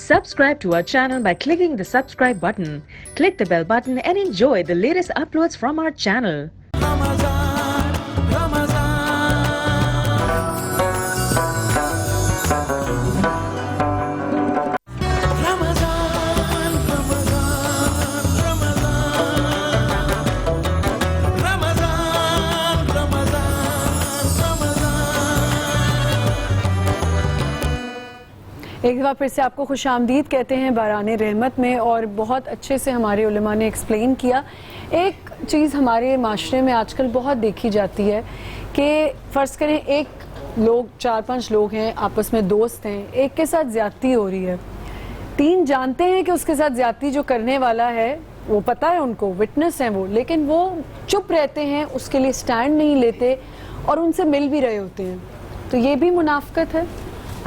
Subscribe to our channel by clicking the subscribe button. Click the bell button and enjoy the latest uploads from our channel. ایک دفعہ پھر سے آپ کو خوش آمدید کہتے ہیں باران رحمت میں، اور بہت اچھے سے ہمارے علماء نے ایکسپلین کیا۔ ایک چیز ہمارے معاشرے میں آج کل بہت دیکھی جاتی ہے کہ فرض کریں ایک لوگ 4-5 لوگ ہیں، آپس میں دوست ہیں، ایک کے ساتھ زیادتی ہو رہی ہے، 3 جانتے ہیں کہ اس کے ساتھ زیادتی جو کرنے والا ہے وہ پتہ ہے ان کو، وٹنس ہیں وہ، لیکن وہ چپ رہتے ہیں، اس کے لیے سٹینڈ نہیں لیتے اور ان سے مل بھی رہے ہوتے ہیں، تو یہ بھی منافقت ہے۔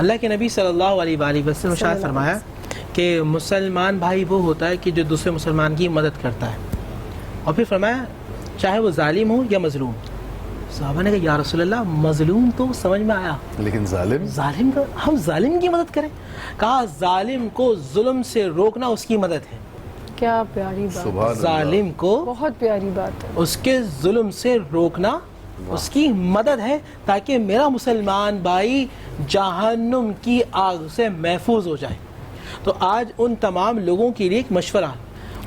اللہ کے نبی صلی اللہ علیہ وآلہ وسلم ارشاد فرمایا کہ مسلمان بھائی وہ ہوتا ہے کہ جو دوسرے مسلمان کی مدد کرتا ہے، اور پھر فرمایا چاہے وہ ظالم ہو یا مظلوم۔ صحابہ نے کہا یا رسول اللہ مظلوم تو سمجھ میں آیا، لیکن ظالم کا ہم ظالم کی مدد کریں؟ کہا ظالم کو ظلم سے روکنا اس کی مدد ہے۔ کیا پیاری بات، ظالم کو بہت پیاری بات ہے، اس کے ظلم سے روکنا اس کی مدد ہے، تاکہ میرا مسلمان بھائی جہنم کی آگ سے محفوظ ہو جائے۔ تو آج ان تمام لوگوں کے لیے ایک مشورہ،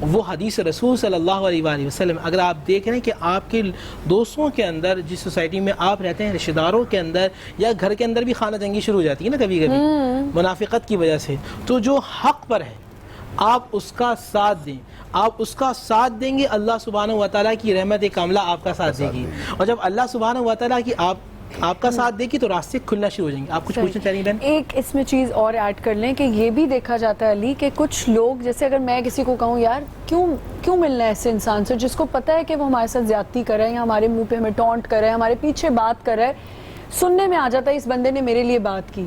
وہ حدیث رسول صلی اللہ علیہ وآلہ وسلم، اگر آپ دیکھ رہے ہیں کہ آپ کے دوستوں کے اندر، جس سوسائٹی میں آپ رہتے ہیں، رشتہ داروں کے اندر یا گھر کے اندر بھی خانہ جنگی شروع ہو جاتی ہے نا کبھی کبھی منافقت کی وجہ سے، تو جو حق پر ہے آپ اس کا ساتھ دیں، آپ اس کا ساتھ دیں گے، اللہ سبحانہ وتعالیٰ کی رحمت کاملہ آپ کا ساتھ دے گی، اور جب اللہ سبحانہ وتعالیٰ کی آپ کا ساتھ دے گی تو راستے کھلنا شروع ہو جائیں گے۔ آپ کچھ پوچھنا چاہ رہی ہیں بہن؟ ایک اس میں چیز اور ایڈ کر لیں کہ یہ بھی دیکھا جاتا ہے علی، کہ کچھ لوگ، جیسے اگر میں کسی کو کہوں یار کیوں ملنا ہے ایسے انسان سے جس کو پتہ ہے کہ وہ ہمارے ساتھ زیادتی کر رہا ہے یا ہمارے منہ پہ ہمیں ٹونٹ کر رہا ہے، ہمارے پیچھے بات کر رہا ہے، سننے میں آ جاتا ہے اس بندے نے میرے لیے بات کی،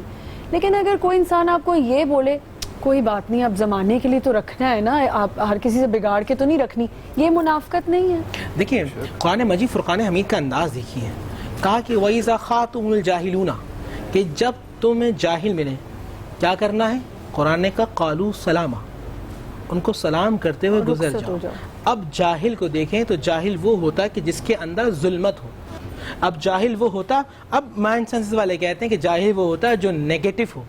لیکن اگر کوئی انسان آپ کو یہ بولے کوئی بات نہیں، اب زمانے کے لیے تو رکھنا ہے نا، آپ ہر کسی سے بگاڑ کے تو نہیں رکھنی، یہ منافقت نہیں ہے؟ دیکھیے قرآن مجید فرقان حمید کا انداز دیکھیے، کہا کہ وَإِذَا خَاطَبَهُمُ الْجَاهِلُونَ، کہ جب تمہیں جاہل ملیں کیا کرنا ہے؟ قرآن نے کہا قالوا سلاما، ان کو سلام کرتے ہوئے گزر جاؤ۔ اب جاہل کو دیکھیں تو جاہل وہ ہوتا ہے کہ جس کے اندر ظلمت ہو، اب جاہل وہ ہوتا، اب مائنڈ سینسز والے کہتے ہیں کہ جاہل وہ ہوتا ہے جو نیگیٹو ہو،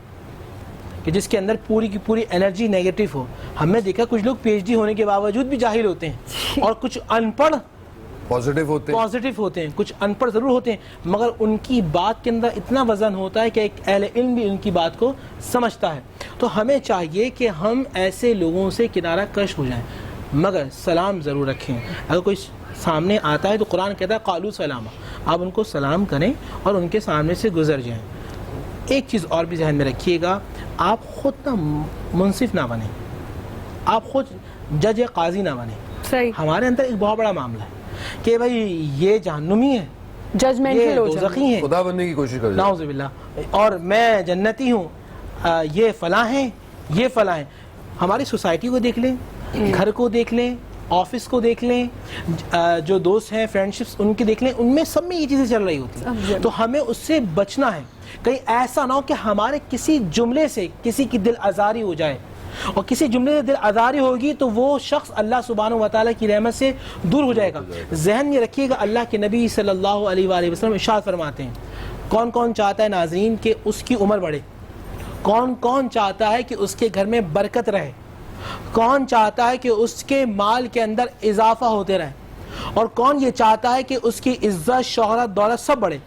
کہ جس کے اندر پوری کی پوری انرجی نیگیٹو ہو۔ ہم نے دیکھا کچھ لوگ پی ایچ ڈی ہونے کے باوجود بھی جاہل ہوتے ہیں، اور کچھ ان پڑھ پازیٹیو ہوتے ہیں، کچھ ان پڑھ ضرور ہوتے ہیں، مگر ان کی بات کے اندر اتنا وزن ہوتا ہے کہ ایک اہل علم بھی ان کی بات کو سمجھتا ہے۔ تو ہمیں چاہیے کہ ہم ایسے لوگوں سے کنارہ کش ہو جائیں، مگر سلام ضرور رکھیں۔ اگر کوئی سامنے آتا ہے تو قرآن کہتا ہے قالوا سلاما، آپ ان کو سلام کریں اور ان کے سامنے سے گزر جائیں۔ ایک چیز اور بھی ذہن میں رکھیے گا، آپ خود نہ منصف نہ بنیں، آپ خود جج یا قاضی نہ بنیں۔ ہمارے اندر ایک بہت بڑا معاملہ ہے کہ بھائی یہ جہنمی ہے، ججمنٹل ہو جاتے ہیں، خدا بننے کی کوشش کرتے ہیں، نعوذ باللہ، اور میں جنتی ہوں، یہ فلاں ہیں، یہ فلاں ہیں۔ ہماری سوسائٹی کو دیکھ لیں، گھر کو دیکھ لیں، آفس کو دیکھ لیں، جو دوست ہیں، فرینڈشپس ان کے دیکھ لیں، ان میں سب میں یہ چیزیں چل رہی ہوتی ہیں۔ تو ہمیں اس سے بچنا ہے، کہیں ایسا نہ ہو کہ ہمارے کسی جملے سے کسی کی دل آزاری ہو جائے، اور کسی جملے سے دل آزاری ہوگی تو وہ شخص اللہ سبحانہ وتعالیٰ کی رحمت سے دور ہو جائے گا۔ ذہن میں رکھیے گا، اللہ کے نبی صلی اللہ علیہ وآلہ وسلم ارشاد فرماتے ہیں، کون کون چاہتا ہے ناظرین کہ اس کی عمر بڑھے؟ کون کون چاہتا ہے کہ اس کے گھر میں برکت رہے؟ کون چاہتا ہے کہ اس کے مال کے اندر اضافہ ہوتے رہے؟ اور کون یہ چاہتا ہے کہ اس کی عزت، شہرت، دولت سب بڑھے؟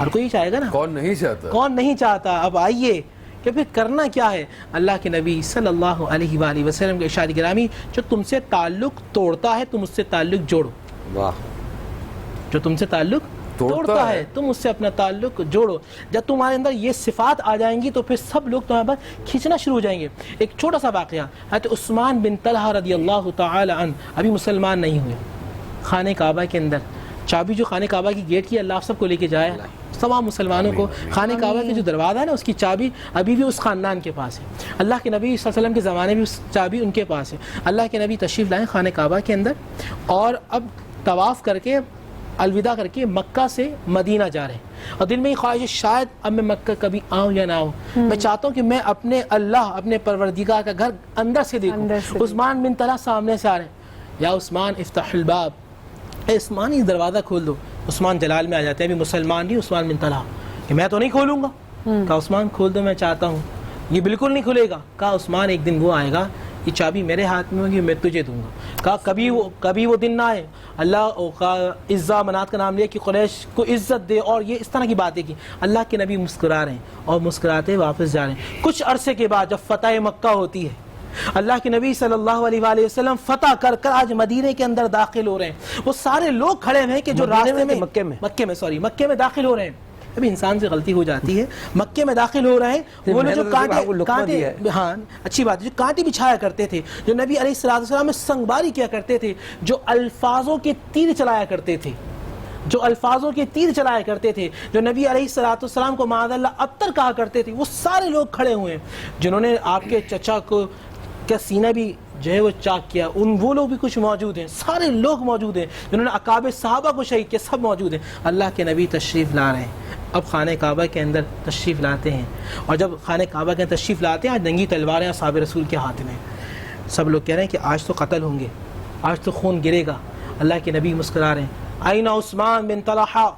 ہر کوئی چاہے گا نا، کون نہیں چاہتا؟ اب آئیے کہ پھر کرنا کیا ہے؟ اللہ کے نبی صلی اللہ علیہ وآلہ وسلم کے ارشاد گرامی، جو تم سے تعلق توڑتا ہے تم اس سے تعلق جوڑو۔ واہ، جو تم سے تعلق توڑتا ہے تم اس سے اپنا تعلق جوڑو۔ جب تمہارے اندر یہ صفات آ جائیں گی تو پھر سب لوگ تمہارے پر کھینچنا شروع ہو جائیں گے۔ ایک چھوٹا سا واقعہ، حضرت عثمان بن طلحہ رضی اللہ تعالی عنہ ابھی مسلمان نہیں ہوئے، خانہ کعبہ کے اندر چابی جو خانہ کعبہ کی گیٹ کی اللہ آپ سب کو لے کے جائے، تمام مسلمانوں کو خانہ کعبہ کے جو دروازہ ہے نا اس کی چابی ابھی بھی اس خاندان کے پاس ہے۔ اللہ کے نبی صلی اللہ علیہ وسلم کے زمانے میں اس چابی ان کے پاس ہے۔ اللہ کے نبی تشریف لائیں خانہ کعبہ کے اندر، اور اب طواف کر کے الوداع کر کے مکہ سے مدینہ جا رہے ہیں اور دل میں یہ خواہش ہے شاید اب میں مکہ کبھی آؤں یا نہ آؤں. میں چاہتا ہوں کہ میں اپنے اللہ اپنے پروردگار کا گھر اندر سے دیکھوں. عثمان بن طلحہ سامنے سے آ رہے ہیں, یا عثمان افتح الباب, اے عثمان یہ دروازہ کھول دو. عثمان جلال میں آ جاتے ہیں, ابھی مسلمان نہیں عثمان بن طلحہ, کہ میں تو نہیں کھولوں گا. کہا عثمان کھول دو, میں چاہتا ہوں. یہ بالکل نہیں کھلے گا. کہا عثمان ایک دن وہ آئے گا, یہ چابی میرے ہاتھ میں ہوگی, میں تجھے دوں گا. کہا کبھی وہ دن نہ آئے. اللہ کا عزا منات کا نام لیا کہ قریش کو عزت دے, اور یہ اس طرح کی باتیں کی. اللہ کے نبی مسکرا رہے ہیں اور مسکراتے واپس جا رہے ہیں. کچھ عرصے کے بعد جب فتح مکہ ہوتی ہے, اللہ کے نبی صلی اللہ علیہ وآلہ وسلم فتح کر کر آج مدینے کے اندر داخل ہو رہے ہیں. وہ سارے لوگ کھڑے ہیں کہ جو راستے میں مکے میں داخل ہو رہے ہیں. ابھی انسان سے غلطی ہو جاتی ہے. مکے میں داخل ہو رہے ہیں وہ لوگ جو کانٹے, ہاں اچھی بات ہے, جو کانٹے بچھایا کرتے تھے, جو نبی علیہ السلام میں سنگباری کیا کرتے تھے, جو الفاظوں کے تیر چلایا کرتے تھے, جو نبی علیہ السلام کو معاذ اللہ ابتر کہا کرتے تھے, وہ سارے لوگ کھڑے ہوئے ہیں. جنہوں نے آپ کے چچا کو کا سینہ بھی جو ہے وہ چاک کیا, وہ لوگ بھی کچھ موجود ہیں. سارے لوگ موجود ہیں جنہوں نے اکابر صحابہ کو شہید کیا, سب موجود ہیں. اللہ کے نبی تشریف لا رہے ہیں. اب خانہ کعبہ کے اندر تشریف لاتے ہیں, اور جب خانہ کعبہ کے اندر تشریف لاتے ہیں, آج ننگی تلواریں اصحاب رسول کے ہاتھ میں. سب لوگ کہہ رہے ہیں کہ آج تو قتل ہوں گے, آج تو خون گرے گا. اللہ کے نبی مسکرا رہے ہیں, آئینہ عثمان بن طلحہ,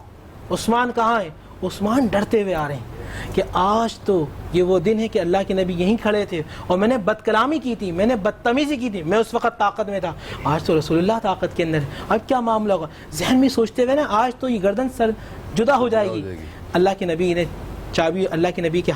عثمان کہاں ہیں؟ عثمان ڈرتے ہوئے آ رہے ہیں کہ آج تو یہ وہ دن ہے کہ اللہ کے نبی یہیں کھڑے تھے اور میں نے بد کلامی کی تھی, میں نے بدتمیزی کی تھی, میں اس وقت طاقت میں تھا. آج تو رسول اللہ طاقت کے اندر ہے, اب کیا معاملہ ہوگا؟ ذہن میں سوچتے ہوئے نا, آج تو یہ گردن سر جدا ہو جائے گی. اللہ کے نبی نے چابی اللہ کے نبی کے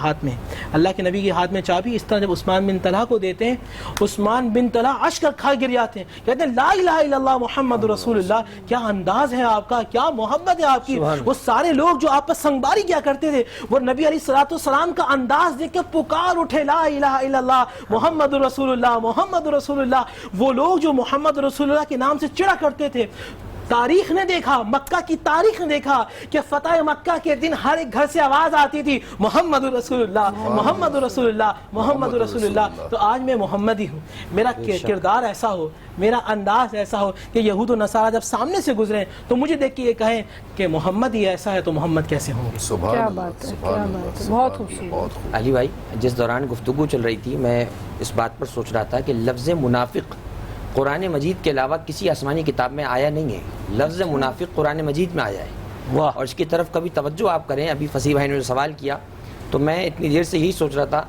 ہاتھ میں چابی اس طرح جب عثمان بن طلحہ کو دیتے ہیں, عثمان بن طلحہ اشک کھا گر جاتے ہیں, کہتے ہیں لا الہ الا اللہ محمد رسول اللہ. کیا انداز ہے آپ کا, کیا محبت ہے آپ کی. وہ سارے لوگ جو آپ پر سنگباری کیا کرتے تھے, وہ نبی علیہ السلام کا انداز دیکھ کے پکار اٹھے, لا الہ الا اللہ محمد رسول اللہ, محمد رسول اللہ. وہ لوگ جو محمد رسول اللہ کے نام سے چڑا کرتے تھے, تاریخ نے دیکھا, مکہ کی تاریخ نے دیکھا کہ فتح مکہ کے دن ہر ایک گھر سے آواز آتی تھی, محمد رسول اللہ, محمد رسول اللہ, محمد رسول اللہ. تو آج میں محمدی ہوں, میرا کردار ایسا ہو, میرا انداز ایسا ہو کہ یہود و نصارہ جب سامنے سے گزریں تو مجھے دیکھ کے یہ کہیں کہ محمد ہی ایسا ہے تو محمد کیسے ہوں گے. کیا بات ہے, کیا بات ہے, بہت خوبصورت. علی بھائی, جس دوران گفتگو چل رہی تھی میں اس بات پر سوچ رہا تھا کہ لفظ منافق قرآن مجید کے علاوہ کسی آسمانی کتاب میں آیا نہیں ہے. لفظ منافق قرآن مجید میں آیا ہے, اور اس کی طرف کبھی توجہ آپ کریں. ابھی فصیح بھائی نے جو سوال کیا تو میں اتنی دیر سے یہی سوچ رہا تھا,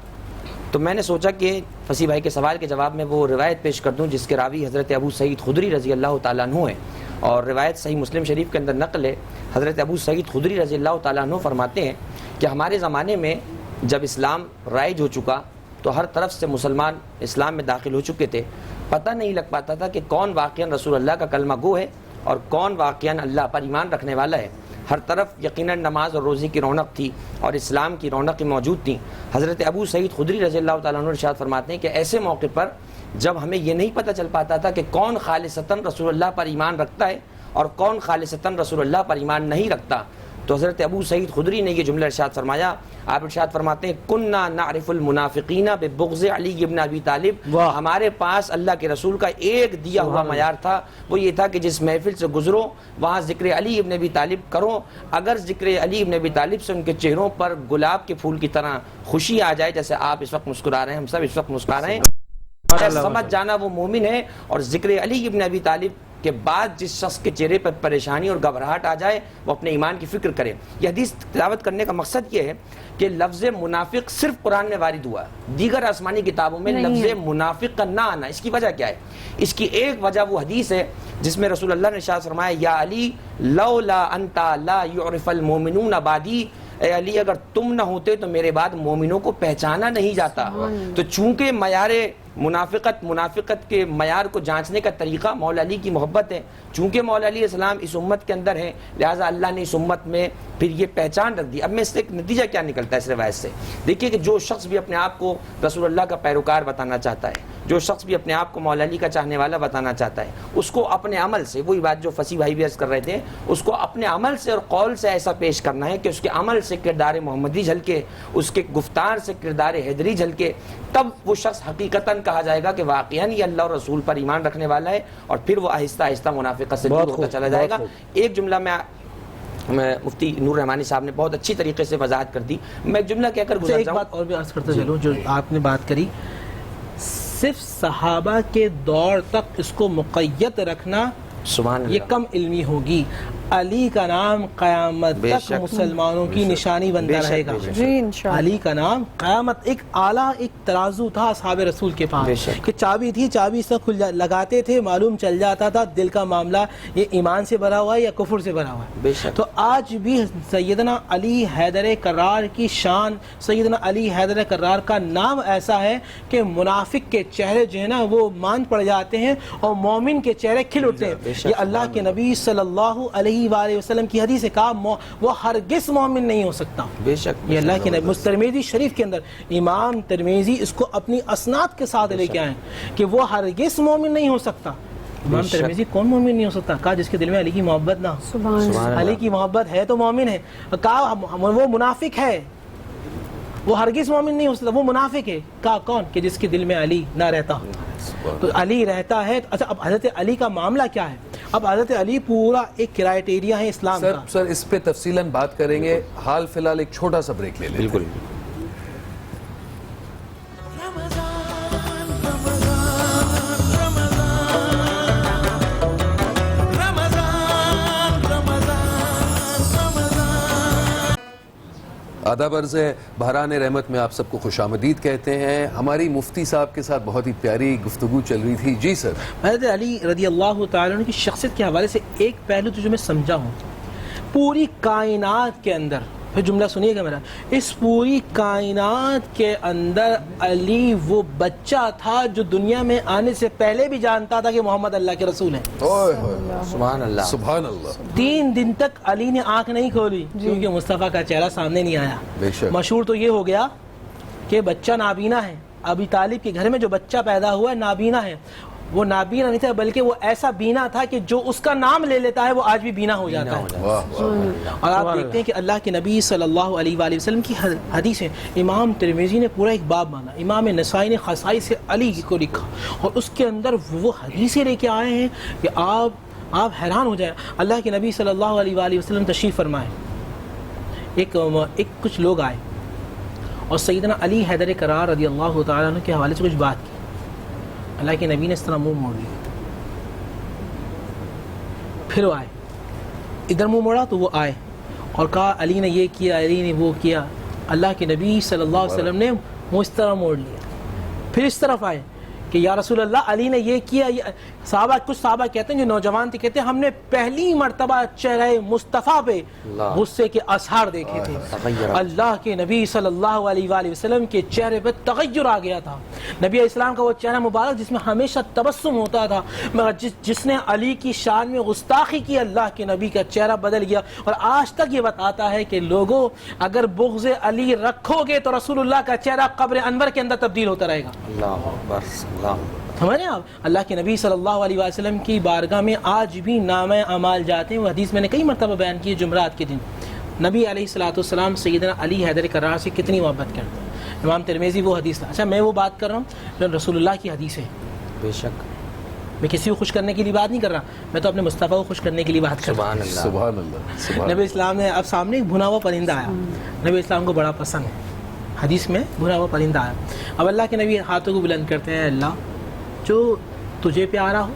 تو میں نے سوچا کہ فصیح بھائی کے سوال کے جواب میں وہ روایت پیش کر دوں جس کے راوی حضرت ابو سعید خدری رضی اللہ تعالیٰ عنہ ہیں, اور روایت صحیح مسلم شریف کے اندر نقل ہے. حضرت ابو سعید خدری رضی اللہ تعالیٰ عنہ فرماتے ہیں کہ ہمارے زمانے میں جب اسلام رائج ہو چکا تو ہر طرف سے مسلمان اسلام میں داخل ہو چکے تھے, پتہ نہیں لگ پاتا تھا کہ کون واقعاً رسول اللہ کا کلمہ گو ہے اور کون واقعاً اللہ پر ایمان رکھنے والا ہے. ہر طرف یقیناً نماز اور روزی کی رونق تھی اور اسلام کی رونقیں موجود تھیں. حضرت ابو سعید خدری رضی اللہ تعالیٰ عنہ ارشاد فرماتے ہیں کہ ایسے موقع پر جب ہمیں یہ نہیں پتہ چل پاتا تھا کہ کون خالصتاً رسول اللہ پر ایمان رکھتا ہے اور کون خالصتاً رسول اللہ پر ایمان نہیں رکھتا, تو حضرت ابو سعید خدری نے یہ جملہ ارشاد فرمایا. آپ ارشاد فرماتے ہیں کننا نعرف المنافقین ببغض علی ابن ابی طالب, ہمارے پاس اللہ کے رسول کا ایک دیا ہوا معیار تھا, وہ یہ تھا کہ جس محفل سے گزرو وہاں ذکر علی ابن ابی طالب کرو. اگر ذکر علی ابن ابی طالب سے ان کے چہروں پر گلاب کے پھول کی طرح خوشی آ جائے, جیسے آپ اس وقت مسکرا رہے ہیں, ہم سب اس وقت مسکرا رہے ہیں, سمجھ جانا وہ مومن ہے. اور ذکر علی ابن ابی طالب کے بعد جس شخص کے چہرے پر پریشانی اور گھبراہٹ آ جائے وہ اپنے ایمان کی فکر کرے. یہ حدیث تلاوت کرنے کا مقصد یہ ہے کہ لفظ منافق صرف قرآن میں وارد ہوا ہے, دیگر آسمانی کتابوں میں لفظ منافق کا نہ آنا. اس کی وجہ کیا ہے؟ اس کی ایک وجہ وہ حدیث ہے جس میں رسول اللہ نے ارشاد فرمایا یا علی لولا انت لا یعرف المؤمنون بعدی, اے علی اگر تم نہ ہوتے تو میرے بعد مومنوں کو پہچانا نہیں جاتا. تو چونکہ معیار منافقت کے معیار کو جانچنے کا طریقہ مولا علی کی محبت ہے, چونکہ مولا علیہ السلام اس امت کے اندر ہیں لہٰذا اللہ نے اس امت میں پھر یہ پہچان رکھ دی. اب میں اس سے ایک نتیجہ کیا نکلتا ہے اس روایت سے؟ دیکھیے کہ جو شخص بھی اپنے آپ کو رسول اللہ کا پیروکار بتانا چاہتا ہے, جو شخص بھی اپنے آپ کو مولا علی کا چاہنے والا بتانا چاہتا ہے, اس کو اپنے عمل سے, وہی بات جو فصیح بھائی بھی عرض کر رہے تھے, اس کو اپنے عمل سے اور قول سے ایسا پیش کرنا ہے کہ اس کے عمل سے کردار محمدی جھلکے, اس کے گفتار سے کردار حیدری جھلکے, تب وہ شخص حقیقتاً کہا جائے گا کہ واقعاً یہ اللہ اور رسول پر ایمان رکھنے والا ہے, اور پھر وہ آہستہ آہستہ منافقت سے دور ہوتا چلا جائے گا. ایک جملہ میں مفتی نور رحمانی صاحب نے بہت اچھی طریقے سے وضاحت کر دی, میں ایک جملہ کہہ کر گزر ایک جاؤں. بات اور بھی عرض کرتا چلوں, جو آپ نے بات کری, صرف صحابہ کے دور تک اس کو مقید رکھنا سبحان اللہ, یہ کم علمی ہوگی. علی کا نام قیامت تک مسلمانوں کی نشانی بنتا رہے گا. جی انشاءاللہ. علی کا نام قیامت, ایک اعلیٰ ایک ترازو تھا اصحاب رسول کے پاس کہ چابی تھی, چابی سے کھل لگاتے تھے, معلوم چل جاتا تھا دل کا معاملہ یہ ایمان سے بھرا ہوا ہے یا کفر سے بھرا ہوا ہے. تو آج بھی سیدنا علی حیدر کرار کی شان, سیدنا علی حیدر کرار کا نام ایسا ہے کہ منافق کے چہرے جو ہے نا وہ ماند پڑ جاتے ہیں اور مومن کے چہرے کھل اٹھتے ہیں. یہ اللہ کے نبی صلی اللہ علیہ وآلہ وسلم کی حدیث ہے, کہا وہ ہرگز مومن نہیں ہو سکتا. بے شک یہ اللہ کے نبی ترمذی شریف کے اندر امام ترمذی اس کو اپنی اسناد کے ساتھ لے کے آئے کہ وہ ہرگز مومن نہیں ہو سکتا. امام ترمذی کون مومن نہیں ہو سکتا؟ کہا جس کے دل میں علی کی محبت نہ ہو. سبحان اللہ. علی کی محبت ہے تو مومن ہے. کہا وہ منافق ہے, وہ ہرگز مومن نہیں ہو سکتا, وہ منافق ہے. کہا کون؟ کہ جس کے دل میں علی نہ رہتا ہو. تو علی رہتا ہے. اچھا اب حضرت علی کا معاملہ کیا ہے؟ اب حضرت علی پورا ایک کرائٹیریا ہے اسلام کا. سر اس پہ تفصیلاً بات کریں گے, حال فی الحال ایک چھوٹا سا بریک لے لیں. بالکل. آداب عرض ہے, بحران رحمت میں آپ سب کو خوش آمدید کہتے ہیں. ہماری مفتی صاحب کے ساتھ بہت ہی پیاری گفتگو چل رہی تھی. جی سر. حضرت علی رضی اللہ تعالیٰ عنہ کی شخصیت کے حوالے سے ایک پہلو تو جو میں سمجھا ہوں, پوری کائنات کے اندر, پھر جملہ سنیے گا میرا, اس پوری کائنات کے اندر علی وہ بچہ تھا جو دنیا میں آنے سے پہلے بھی جانتا تھا کہ محمد اللہ کے رسول ہیں. سبحان اللہ, سبحان اللہ. 3 دن تک علی نے آنکھ نہیں کھولی کیونکہ مصطفیٰ کا چہرہ سامنے نہیں آیا. بے شک. مشہور تو یہ ہو گیا کہ بچہ نابینا ہے. ابی طالب کے گھر میں جو بچہ پیدا ہوا ہے نابینا ہے. وہ نابینا نہیں تھا بلکہ وہ ایسا بینا تھا کہ جو اس کا نام لے لیتا ہے وہ آج بھی بینا ہو جاتا ہے. اور آپ دیکھتے ہیں کہ اللہ کے نبی صلی اللہ علیہ وآلہ وسلم کی حدیث ہے, امام ترمذی نے پورا ایک باب مانا, امام نسائی نے خصائص علی کو لکھا, اور اس کے اندر وہ حدیثیں لے کے آئے ہیں کہ آپ حیران ہو جائیں. اللہ کے نبی صلی اللہ علیہ وآلہ وسلم تشریف فرمائے, ایک کچھ لوگ آئے اور سیدنا علی حیدر کرار رضی اللہ تعالیٰ عنہ کے حوالے سے کچھ بات کی. اللہ کے نبی نے اس طرح منہ موڑ لیا, پھر وہ آئے, ادھر منہ موڑا تو وہ آئے اور کہا علی نے یہ کیا, علی نے وہ کیا. اللہ کے نبی صلی اللہ علیہ وسلم نے منہ اس طرح موڑ لیا, پھر اس طرف آئے کہ یا رسول اللہ علی نے یہ کیا. کچھ صحابہ کہتے ہیں جو نوجوان تھے, کہتے ہیں ہم نے پہلی مرتبہ چہرہ مصطفیٰ پہ غصے کے آثار دیکھے تھے. اللہ کے نبی صلی اللہ علیہ وآلہ وسلم کے چہرے پہ تغیر آ گیا تھا. نبی اسلام کا وہ چہرہ مبارک جس میں ہمیشہ تبسم ہوتا تھا, مگر جس نے علی کی شان میں گستاخی کی, اللہ کے نبی کا چہرہ بدل گیا. اور آج تک یہ بتاتا ہے کہ لوگوں اگر بغض علی رکھو گے تو رسول اللہ کا چہرہ قبر انور کے اندر تبدیل ہوتا رہے گا. اللہ اکبر, سمجھ رہے ہیں آپ؟ اللہ کے نبی صلی اللہ علیہ وسلم کی بارگاہ میں آج بھی نامہ اعمال جاتے ہیں. وہ حدیث میں نے کئی مرتبہ بیان کی ہے, جمعرات کے دن نبی علیہ الصلوۃ والسلام سیدنا علی حیدر کرار سے کتنی محبت کرتے ہیں. امام ترمذی وہ حدیث تھا. اچھا میں وہ بات کر رہا ہوں جو رسول اللہ کی حدیث ہے. بے شک, میں کسی کو خوش کرنے کے لیے بات نہیں کر رہا, میں تو اپنے مصطفیٰ کو خوش کرنے کے لیے بات کر رہا ہوں. سبحان اللہ. نبی اسلام نے اب سامنے ایک بھنا ہوا پرندہ آیا, نبی اسلام کو بڑا پسند ہے, حدیث میں بھنا ہوا پرندہ آیا. اب اللہ کے نبی ہاتھوں کو بلند کرتے ہیں, اللہ جو تجھے پیارا ہو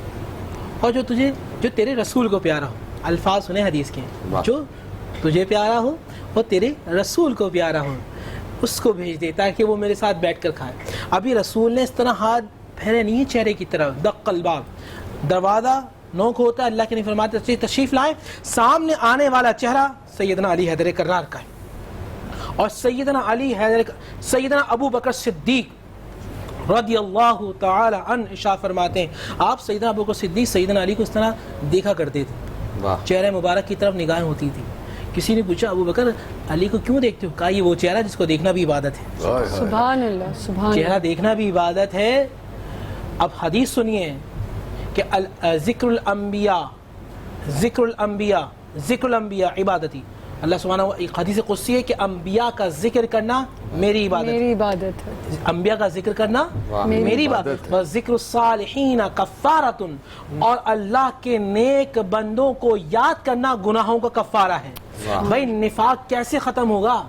اور جو تیرے رسول کو پیارا ہو. الفاظ سنیں حدیث کے, جو تجھے پیارا ہو اور تیرے رسول کو پیارا ہو, اس کو بھیج دے تاکہ وہ میرے ساتھ بیٹھ کر کھائے. ابھی رسول نے اس طرح ہاتھ پھیرے نہیں چہرے کی طرف, دق الباب, دروازہ نوک ہوتا ہے. اللہ کے نبی فرماتے تشریف لائے, سامنے آنے والا چہرہ سیدنا علی حیدر کرار کا ہے. اور سیدنا ابو بکر صدیق رضی اللہ تعالی عنہ ارشاد فرماتے ہیں, آپ سیدنا ابو بکر صدیق سیدنا علی کو اس طرح دیکھا کرتے تھے, چہرے مبارک کی طرف نگاہیں ہوتی تھی. کسی نے پوچھا ابو بکر علی کو کیوں دیکھتے ہو؟ کہا یہ وہ چہرہ جس کو دیکھنا بھی عبادت ہے. سبحان اللہ, سبحان اللہ. چہرہ دیکھنا بھی عبادت ہے. اب حدیث سنیے کہ ذکر الانبیاء عبادتی اللہ سبحانہ ایک حدیث قدسی ہے کہ انبیاء کا ذکر کرنا میری عبادت ہے. انبیاء کا ذکر کرنا میری عبادت ہے. ذکر الصالحین کفارۃ، اور اللہ کے نیک بندوں کو یاد کرنا گناہوں کا کفارہ ہے. بھائی نفاق کیسے ختم ہوگا؟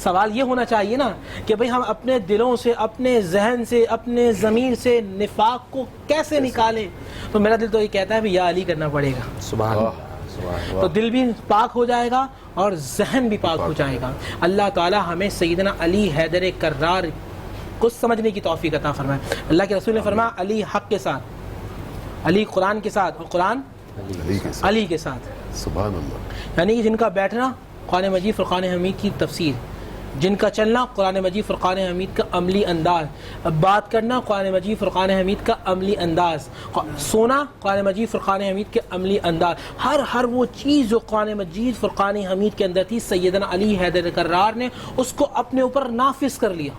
سوال یہ ہونا چاہیے نا کہ بھئی ہم اپنے دلوں سے، اپنے ذہن سے، اپنے ضمیر سے نفاق کو کیسے نکالیں؟ تو میرا دل تو یہ کہتا ہے بھی یا علی کرنا پڑے گا. سبحان اللہ. تو دل بھی پاک ہو جائے گا اور ذہن بھی پاک ہو جائے گا. اللہ تعالی ہمیں سیدنا علی حیدر کرار کو سمجھنے کی توفیق عطا فرمائے. اللہ کے رسول نے فرمایا علی حق کے ساتھ، علی قرآن کے ساتھ، اور قرآن علی کے ساتھ. سبحان اللہ. یعنی کہ جن کا بیٹھنا قرآن مجید فرقان حمید کی تفسیر، جن کا چلنا قرآن مجید فرقان حمید کا عملی انداز، بات کرنا قرآن مجید فرقان حمید کا عملی انداز، سونا قرآن مجید فرقان حمید کے عملی انداز، ہر وہ چیز جو قرآن مجید فرقان حمید کے اندر تھی سیدنا علی حیدر کرار نے اس کو اپنے اوپر نافذ کر لیا.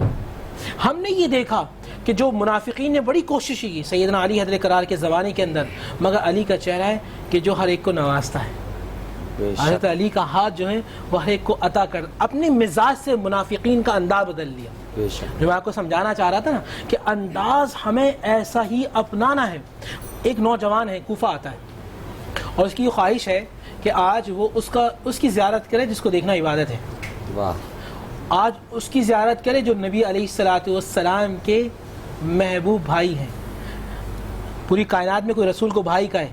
ہم نے یہ دیکھا کہ جو منافقین نے بڑی کوشش کی سیدنا علی حیدر کرار کے زمانے کے اندر، مگر علی کا چہرہ ہے کہ جو ہر ایک کو نوازتا ہے. حضرت علی کا ہاتھ جو ہے وہ ہر ایک کو عطا کر، اپنے مزاج سے منافقین کا انداز بدل لیا. جو میں آپ کو سمجھانا چاہ رہا تھا نا کہ انداز ہمیں ایسا ہی اپنانا ہے. ایک نوجوان ہے کوفہ آتا ہے اور اس کی خواہش ہے کہ آج وہ اس کی زیارت کرے جس کو دیکھنا عبادت ہے. آج اس کی زیارت کرے جو نبی علیہ الصلوۃ والسلام کے محبوب بھائی ہیں. پوری کائنات میں کوئی رسول کو بھائی کہے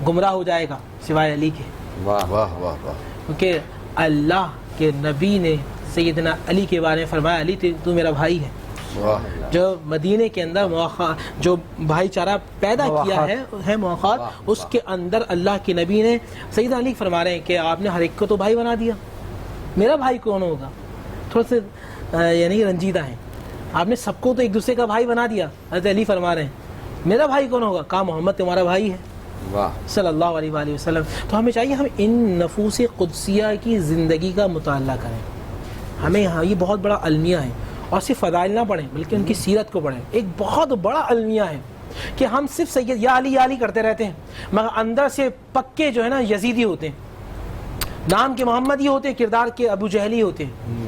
گمراہ ہو جائے گا سوائے علی کے. واہ واہ واہ واہ. کیونکہ اللہ کے نبی نے سیدنا علی کے بارے میں فرمایا علی تو میرا بھائی ہے. جو مدینے کے اندر جو بھائی چارہ پیدا کیا ہے مواخات، اس کے اندر اللہ کے نبی نے سیدنا علی فرما رہے ہیں کہ آپ نے ہر ایک کو تو بھائی بنا دیا، میرا بھائی کون ہوگا؟ تھوڑے سے یعنی رنجیدہ ہیں. آپ نے سب کو تو ایک دوسرے کا بھائی بنا دیا. حضرت علی فرما رہے ہیں میرا بھائی کون ہوگا؟ کہا محمد تمہارا بھائی ہے صلی اللہ علیہ وآلہ وسلم. تو ہمیں چاہیے ہم ان نفوس قدسیہ کی زندگی کا مطالعہ کریں. ہمیں یہ بہت بڑا المیہ ہے، اور صرف فضائل نہ پڑھیں بلکہ ان کی سیرت کو پڑھیں. ایک بہت بڑا المیہ ہے کہ ہم صرف سید یا علی کرتے رہتے ہیں مگر اندر سے پکے جو ہے نا یزیدی ہوتے ہیں، نام کے محمدی ہوتے ہیں، کردار کے ابو جہلی ہوتے ہیں.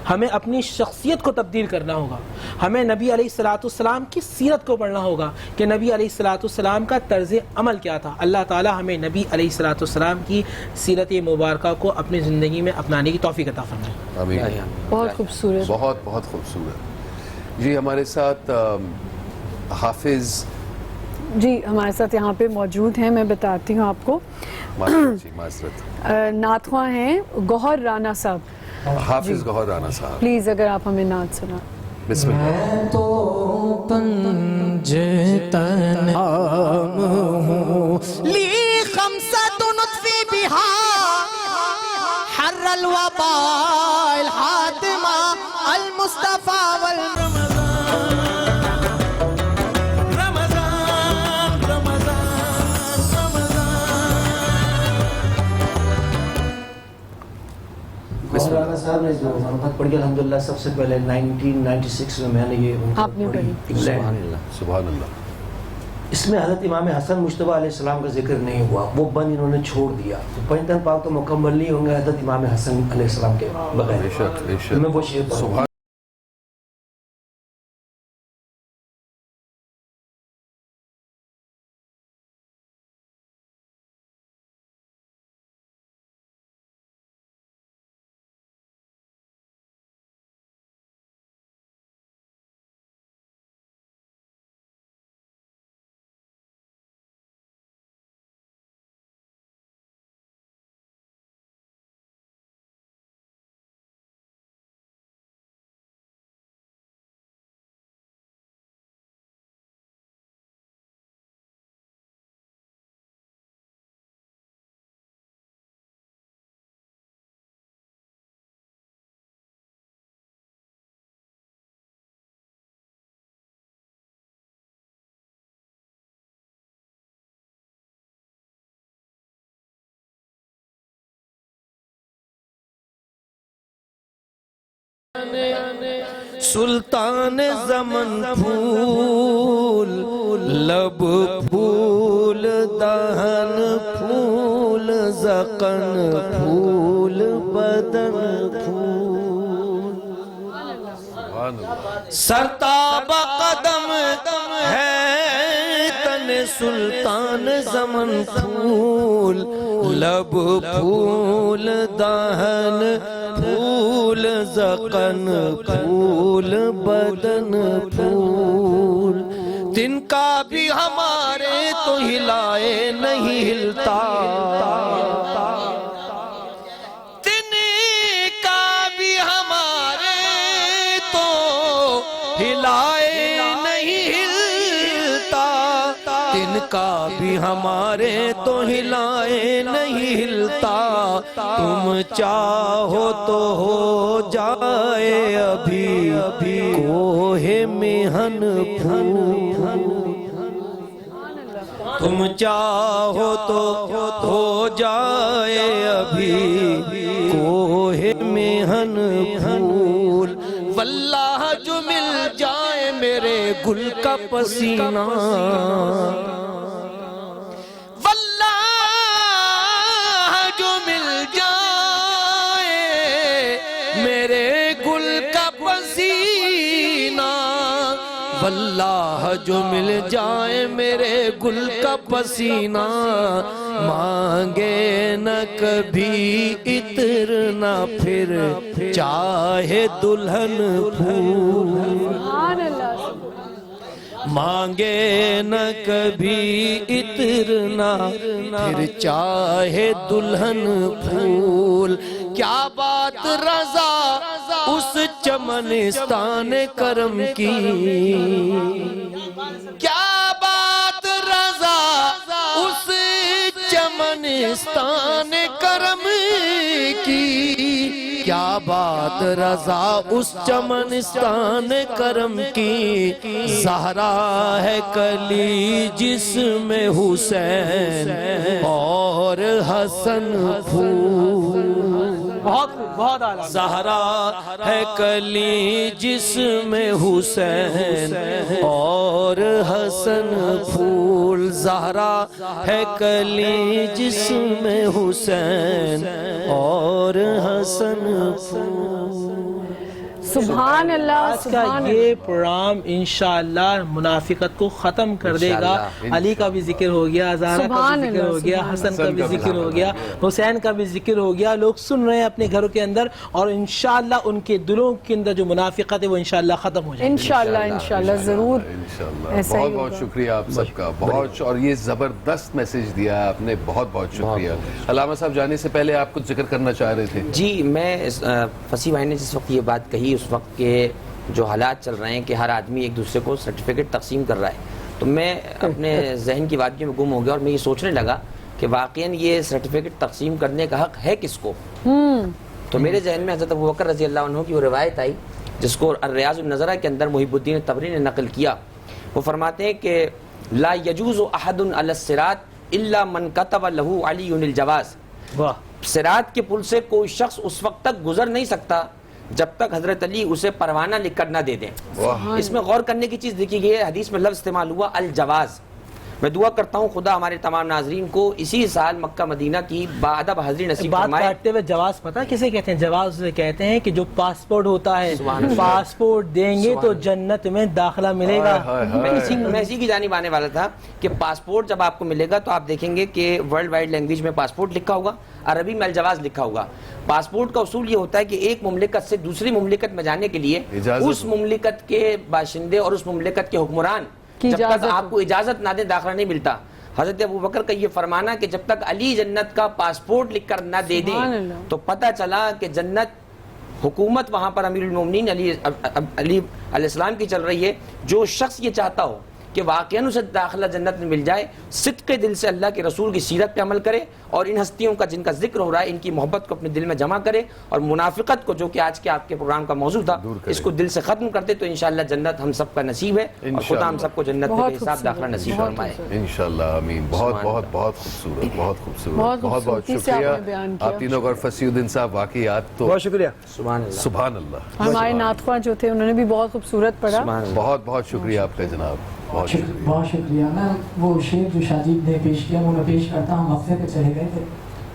ہمیں اپنی شخصیت کو تبدیل کرنا ہوگا. ہمیں نبی علیہ الصلوۃ والسلام کی سیرت کو پڑھنا ہوگا کہ نبی علیہ الصلوۃ والسلام کا طرز عمل کیا تھا. اللہ تعالی ہمیں نبی علیہ الصلوۃ والسلام کی سیرت مبارکہ کو اپنی زندگی میں اپنانے کی توفیق عطا فرمائے. آمین. بہت خوبصورت، بہت بہت خوبصورت. جی ہمارے ساتھ حافظ جی ہمارے ساتھ یہاں پہ موجود ہیں. میں بتاتی ہوں آپ کو، معذرت نعت خواں ہیں گوہر رانا صاحب. حافظ گوہر رانا صاحب، پلیز اگر آپ ہمیں نعت سنا. بسم اللہ. تو پنجتن ہوں لی خمسۃ نطفی بہا حر الوباء الحاتمہ المصطفیٰ رانا صاحب نے جو مرمت پڑھی الحمدللہ سب سے پہلے 1996 میں نے یہ آپ نے پڑھی. سبحان اللہ. اس میں حضرت امام حسن مجتبیٰ علیہ السلام کا ذکر نہیں ہوا، وہ بند انہوں نے چھوڑ دیا. تو پنجتن پاک تو مکمل نہیں ہوں گے حضرت امام حسن علیہ السلام کے بغیر. بے شک بے شک. میں وہ شعر پڑھوں. سلطان زمن پھول لب پھول دہن پھول زقن پھول بدن پھول سرتاب قدم ہے تن سلطان زمن پھول لب پھول دہن پھول زقن پھول بدن پھول تن کا بھی ہمارے تو ہلائے نہیں ہلتا تن کا بھی ہمارے تو ہلائے نہیں ہلتا تن کا بھی ہمارے تو ہلائے نہیں ہلتا تم چاہو تو ہو جائے ابھی کوہ محن پھول تم چاہو تو ہو جائے ابھی کوہ محن پھول واللہ جو مل جائے میرے گل کا پسینہ واللہ جو مل جائے میرے گل کا پسینہ واللہ جو مل جائے میرے گل کا پسینہ مانگے نہ کبھی عطر نہ پھر چاہے دلہن پھول مانگے نہ کبھی عطر نہ پھر چاہے دلہن پھول کیا بات رضا اس چمنستان کرم کی کیا بات رضا اس چمنستان کرم کی کیا بات رضا اس چمنستان کرم کی زہرا ہے کلی جس میں حسین اور حسن پھول بہت اعلیٰ زہرا ہے کلی جس میں حسین اور حسن پھول زہرا ہے کلی جس میں حسین اور حسن پھول سبحان اللہ آج کا یہ پروگرام انشاءاللہ منافقت کو ختم کر دے گا علی کا بھی ذکر ہو گیا زہرا کا بھی ذکر ہو گیا حسن کا بھی ذکر ہو گیا حسین کا بھی ذکر ہو گیا لوگ سن رہے ہیں اپنے گھروں کے اندر اور انشاءاللہ ان کے دلوں کے اندر جو منافقت ہے وہ انشاءاللہ ختم ہو جائے گی انشاءاللہ ضرور بہت بہت شکریہ آپ سب کا بہت اور یہ زبردست میسج دیا آپ نے بہت بہت شکریہ علامہ صاحب جانے سے پہلے آپ کچھ ذکر کرنا چاہ رہے تھے جی میں فصیح بھائی نے جس وقت یہ بات کہی اس وقت کے جو حالات چل رہے ہیں کہ ہر آدمی ایک دوسرے کو سرٹیفکیٹ تقسیم کر رہا ہے تو میں اپنے ذہن کی وادیوں میں گم ہو گیا اور میں یہ سوچنے لگا کہ واقعاً یہ سرٹیفکیٹ تقسیم کرنے کا حق ہے کس کو تو میرے ذہن میں حضرت ابوبکر رضی اللہ عنہ کی وہ روایت آئی جس کو الریاض النظرہ کے اندر محب الدین طبری نے نقل کیا وہ فرماتے ہیں کہ لا یجوز احد علی الصراط الا من کتب له علی الجواز صراط کے پل سے کوئی شخص اس وقت تک گزر نہیں سکتا جب تک حضرت علی اسے پروانہ لکھ کر نہ دے دیں اس میں غور کرنے کی چیز دیکھی گئی ہے حدیث میں لفظ استعمال ہوا الجواز میں دعا کرتا ہوں خدا ہمارے تمام ناظرین کو اسی سال مکہ مدینہ کی باادب حاضری نصیب فرمائے بات کرتے ہوئے جواز پتہ کسے کہتے ہیں جواز اسے کہتے ہیں کہ جو پاسپورٹ ہوتا ہے پاسپورٹ دیں گے تو جنت میں داخلہ ملے گا میں اسی کی جانب آنے والا تھا کہ پاسپورٹ جب آپ کو ملے گا تو آپ دیکھیں گے کہ ورلڈ وائڈ لینگویج میں پاسپورٹ لکھا ہوگا عربی میں الجواز لکھا ہوگا پاسپورٹ کا اصول یہ ہوتا ہے کہ ایک مملکت سے دوسری مملکت میں جانے کے لیے اس مملکت کے باشندے اور اس مملکت کے حکمران جب تک آپ کو اجازت نہ دیں داخلہ نہیں ملتا حضرت ابوبکر کا یہ فرمانا کہ جب تک علی جنت کا پاسپورٹ لکھ کر نہ دے دیں تو پتہ چلا کہ جنت حکومت وہاں پر امیر المومنین علی علیہ السلام کی چل رہی ہے جو شخص یہ چاہتا ہو کہ واقعاً اسے داخلہ جنت میں مل جائے صدق دل سے اللہ کے رسول کی سیرت پہ عمل کرے اور ان ہستیوں کا جن کا ذکر ہو رہا ہے ان کی محبت کو اپنے دل میں جمع کرے اور منافقت کو جو کہ آج کے آپ کے پروگرام کا موضوع تھا اس کو دل سے ختم کرتے تو انشاءاللہ جنت ہم سب کا نصیب ہے اور خدا ہم سب کو جنت میں بے حساب داخلہ نصیب فرمائے انشاءاللہ آمین بہت بہت بہت خوبصورت بہت خوبصورت بہت بہت شکریہ آپ تینوں کا اور فصیح الدین صاحب واقعات تو بہت شکریہ سبحان اللہ ہمارے نعت خواں جو تھے انہوں نے بھی بہت خوبصورت پڑھا بہت بہت شکریہ آپ کا جناب بہت شکریہ میں وہ شعر جو شاجید نے پیش کیا وہ میں پیش کرتا ہوں وقفے پہ چلے گئے تھے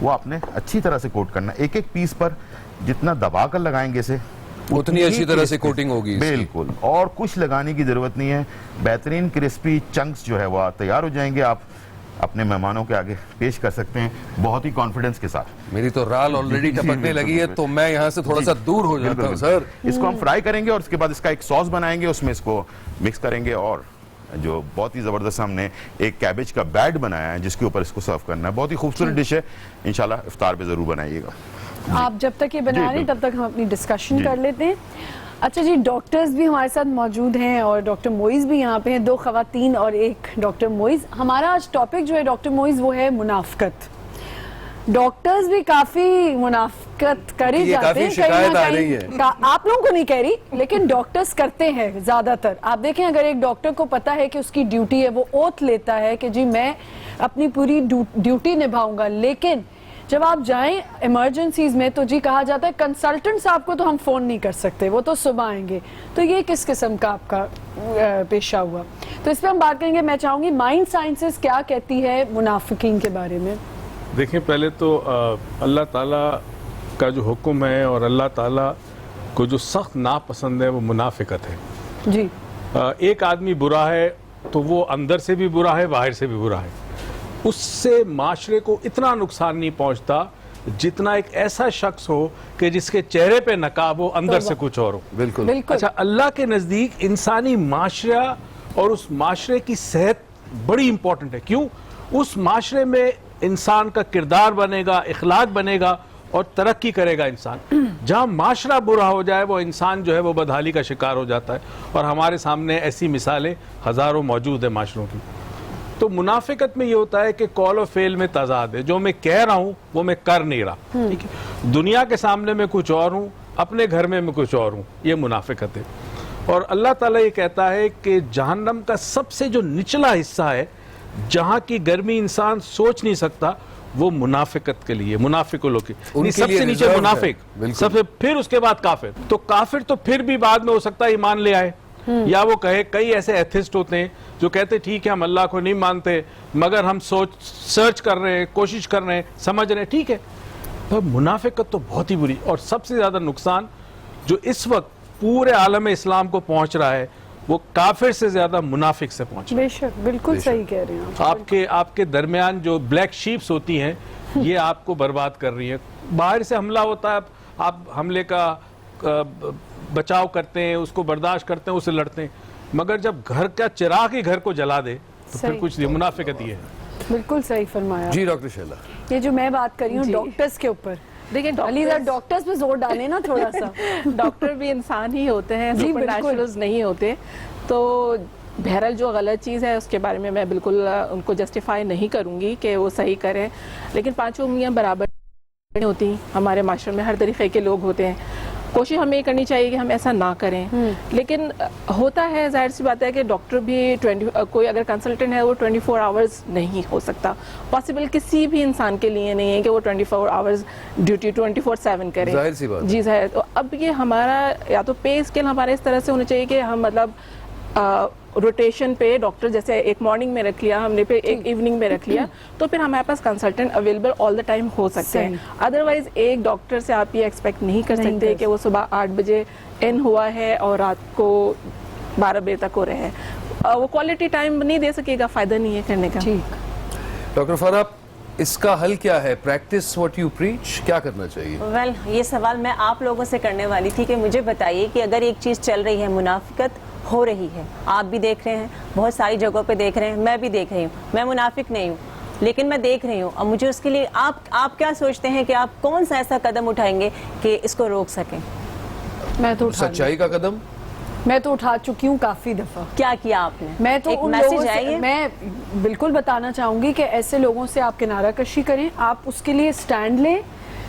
وہ آپ نے اچھی طرح سے کوٹ کرنا ہے. ایک ایک پیس پر جتنا دبا کر لگائیں گے اسے اتنی اچھی طرح سے کوٹنگ ہوگی. بالکل, اور کچھ لگانے کی ضرورت نہیں ہے. بہترین کرسپی چنکس جو ہے وہ تیار ہو جائیں گے, آپ اپنے مہمانوں کے آگے پیش کر سکتے ہیں بہت ہی کانفیڈنس کے ساتھ. میری تو رال آلریڈی ٹپکنے لگی ہے, تو میں یہاں سے تھوڑا سا دور ہو جاتا ہوں سر. اس کو ہم فرائی کریں گے اور اس کے بعد اس کا ایک سوس بنائیں گے, اس میں اس کو مکس کریں گے, اور جو بہت ہی زبردست ہم نے ایک کیبج کا بیڈ بنایا ہے جس کے اوپر اس کو سرو کرنا ہے. بہت ہی خوبصورت ڈش ہے, انشاءاللہ افطار پہ ضرور بنائیے گا. آپ جب تک یہ بنا رہے ہیں تب تک ہم اپنی ڈسکشن کر لیتے ہیں. اچھا جی, ڈاکٹرز بھی ہمارے ساتھ موجود ہیں اور ڈاکٹر موئز بھی یہاں پہ ہیں, 2 خواتین اور ایک ڈاکٹر موئز. ہمارا آج ٹاپک جو ہے ڈاکٹر موئز وہ ہے منافقت. ڈاکٹرز بھی کافی منافقت کری جاتے ہیں, شکایت آ رہی ہے. آپ لوگوں کو نہیں کہہ رہی لیکن ڈاکٹرز کرتے ہیں زیادہ تر. آپ دیکھیں اگر ایک ڈاکٹر کو پتا ہے کہ اس کی ڈیوٹی ہے, وہ اوتھ لیتا ہے کہ جی میں اپنی پوری ڈیوٹی نبھاؤں گا, لیکن جب آپ جائیں ایمرجنسیز میں تو جی کہا جاتا ہے کنسلٹنٹ صاحب کو تو ہم فون نہیں کر سکتے, وہ تو صبح آئیں گے. تو یہ کس قسم کا آپ کا پیشہ ہوا؟ تو اس پہ ہم بات کریں گے. میں چاہوں گی مائنڈ سائنسز کیا کہتی ہے منافقین کے بارے میں. دیکھیں, پہلے تو اللہ تعالیٰ کا جو حکم ہے اور اللہ تعالیٰ کو جو سخت ناپسند ہے وہ منافقت ہے. جی, ایک آدمی برا ہے تو وہ اندر سے بھی برا ہے, باہر سے بھی برا ہے. اس سے معاشرے کو اتنا نقصان نہیں پہنچتا جتنا ایک ایسا شخص ہو کہ جس کے چہرے پہ نقاب ہو, اندر سے کچھ اور ہو. بالکل. اچھا, اللہ کے نزدیک انسانی معاشرہ اور اس معاشرے کی صحت بڑی امپورٹنٹ ہے. کیوں؟ اس معاشرے میں انسان کا کردار بنے گا, اخلاق بنے گا اور ترقی کرے گا انسان. جہاں معاشرہ برا ہو جائے وہ انسان جو ہے وہ بدحالی کا شکار ہو جاتا ہے, اور ہمارے سامنے ایسی مثالیں ہزاروں موجود ہیں معاشروں کی. تو منافقت میں یہ ہوتا ہے کہ قول و فعل میں تضاد ہے. جو میں کہہ رہا ہوں وہ میں کر نہیں رہا. ٹھیک ہے, دنیا کے سامنے میں کچھ اور ہوں, اپنے گھر میں کچھ اور ہوں. یہ منافقت ہے. اور اللہ تعالیٰ یہ کہتا ہے کہ جہنم کا سب سے جو نچلا حصہ ہے, جہاں کی گرمی انسان سوچ نہیں سکتا, وہ منافقت کے لیے, منافقوں لوگ کی سب سے نیچے منافق, سب سے پھر اس کے بعد کافر. تو کافر تو پھر بھی بعد میں ہو سکتا ہے ایمان لے آئے, یا وہ کہے, کئی ایسے ایتھسٹ ہوتے ہیں جو کہتے ٹھیک ہے ہم اللہ کو نہیں مانتے مگر ہم سرچ کر رہے ہیں, کوشش کر رہے ہیں, سمجھ رہے ہیں, ٹھیک ہے. پر منافقت تو بہت ہی بری, اور سب سے زیادہ نقصان جو اس وقت پورے عالم اسلام کو پہنچ رہا ہے وہ کافر سے زیادہ منافق سے پہنچ رہا ہے. بے شک, بالکل صحیح کہہ رہے ہیں آپ کے درمیان جو بلیک شیپس ہوتی ہیں یہ آپ کو برباد کر رہی ہیں. باہر سے حملہ ہوتا ہے, آپ حملے کا بچاؤ کرتے ہیں, اس کو برداشت کرتے ہیں, اسے لڑتے ہیں, مگر جب گھر کا چراغ ہی گھر کو جلا دے تو پھر کچھ نہیں. منافقت یہ ہے. بالکل صحیح فرمایا. جی ڈاکٹر شیلا, یہ جو میں بات کر رہی ہوں ڈاکٹرز کے اوپر, دیکھیں ڈاکٹرز پہ زور ڈالیں نا تھوڑا سا. ڈاکٹر بھی انسان ہی ہوتے ہیں, سپر نیچرلز نہیں ہوتے. تو بہرحال جو غلط چیز ہے اس کے بارے میں بالکل ان کو جسٹیفائی نہیں کروں گی کہ وہ صحیح کریں, لیکن 5 انگلیاں برابر نہیں ہوتی. ہمارے معاشرے میں ہر طریقے کے لوگ ہوتے ہیں. کوشش ہمیں یہ کرنی چاہیے کہ ہم ایسا نہ کریں, لیکن ہوتا ہے, ظاہر سی بات ہے کہ ڈاکٹر بھی کوئی اگر کنسلٹنٹ ہے وہ 24 آورز نہیں ہو سکتا. پاسبل کسی بھی انسان کے لیے نہیں ہے کہ وہ 24 آورز ڈیوٹی 24/7 کرے. ظاہر سی بات. جی ظاہر. تو اب یہ ہمارا یا تو پے اسکیل ہمارے اس طرح سے ہونا چاہیے کہ ہم مطلب روٹیشن پہ ڈاکٹر جیسے ایک مارننگ میں رکھ لیا ہم نے, پھر ایک ایوننگ میں رکھ لیا, تو پھر ہمارے پاس consultant available all the time ہو سکتے ہیں. ادروائز ایک ڈاکٹر سے آپ یہ ایکسپیکٹ نہیں کر سکتے کہ وہ صبح 8 بجے ان ہوا ہے اور رات کو 12 بجے تک ہو رہے ہیں. وہ کوالٹی ٹائم نہیں دے سکے گا, فائدہ نہیں ہے کرنے کا. ڈاکٹر فرح, اس کا حل کیا ہے؟ پریکٹس واٹ یو پریچ, کیا کرنا چاہیے؟ ویل, یہ سوال میں آپ لوگوں سے کرنے والی تھی کہ مجھے بتائیے کہ اگر ایک چیز چل رہی ہے, منافقت ہو رہی ہے, آپ بھی دیکھ رہے ہیں, بہت ساری جگہوں پہ دیکھ رہے ہیں, میں بھی دیکھ رہی ہوں, میں منافق نہیں ہوں لیکن میں دیکھ رہی ہوں, اب مجھے اس کے لیے آپ کیا سوچتے ہیں کہ آپ کون سا ایسا قدم اٹھائیں گے کہ اس کو روک سکیں؟ میں تو سچائی کا قدم میں تو اٹھا چکی ہوں کافی دفعہ. کیا کیا آپ نے؟ میں تو ان لوگوں سے میں بالکل بتانا چاہوں گی کہ ایسے لوگوں سے آپ کنارہ کشی کریں, آپ اس کے لیے سٹینڈ لیں,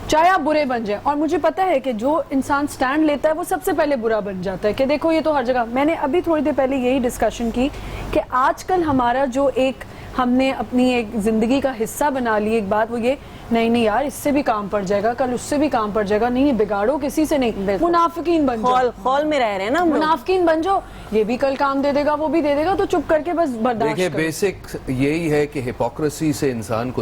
چاہے آپ برے بن جائیں. اور مجھے پتا ہے کہ جو انسان سٹینڈ لیتا ہے وہ سب سے پہلے برا بن جاتا ہے, کہ دیکھو یہ تو ہر جگہ. میں نے ابھی تھوڑی دیر پہلے یہی ڈسکشن کی کہ آج کل ہمارا جو ایک ہم نے اپنی ایک زندگی کا حصہ بنا لی ایک بات, وہ یہ نہیں یار اس سے بھی کام پڑ جائے گا, کل اس سے بھی کام پڑ جائے گا, نہیں بگاڑو کسی سے نہیں, منافقین بن جاؤ, خول میں رہ رہے ہیں نا, منافقین بن جاؤ, یہ بھی کل کام دے دے گا, وہ بھی دے دے گا, تو چپ کر کے بس برداشت کرو. دیکھیں بیسک یہی ہے کہ ہپوکریسی سے انسان کو